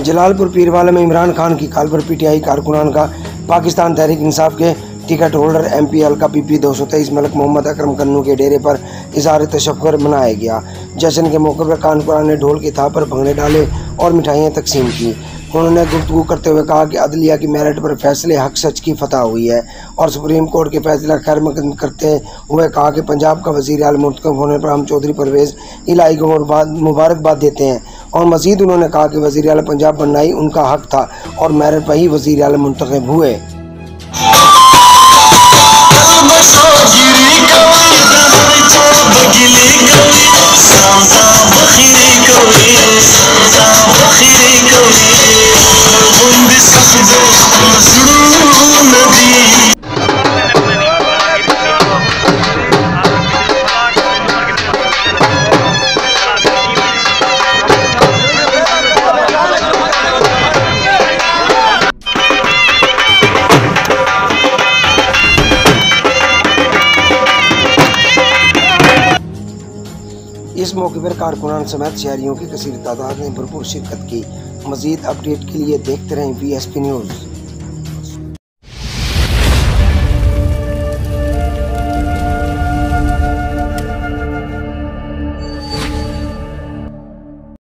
जलालपुर पीरवाला में इमरान खान की कॉल पर पीटीआई कारकुनान का पाकिस्तान तहरीक इंसाफ के टिकट होल्डर MPL का PP 223 मलक मोहम्मद अकरम कन्नू के डेरे पर इज़हार तशक्कुर मनाया गया। जश्न के मौके पर कारकुनान ने ढोल की थाप पर भंगड़े डाले और मिठाइयाँ तकसीम की। उन्होंने गुफ्तगू करते हुए कहा कि अदलिया की मेरिट पर फैसले हक सच की फतह हुई है और सुप्रीम कोर्ट के फैसला खैर मकदम करते हुए कहा कि पंजाब का वज़ीर आला मुंतखब होने पर हम चौधरी परवेज़ इलाही को मुबारकबाद देते हैं। और मज़ीद उन्होंने कहा कि वज़ीर आला पंजाब बनना ही उनका हक था और मेरिट पर ही वज़ीर आला मुंतखब हुए। इस मौके पर कारकुनान समेत शहरियों की कसीर तादाद ने भरपूर शिरकत की। मज़ीद अपडेट के लिए देखते रहें VSP न्यूज़।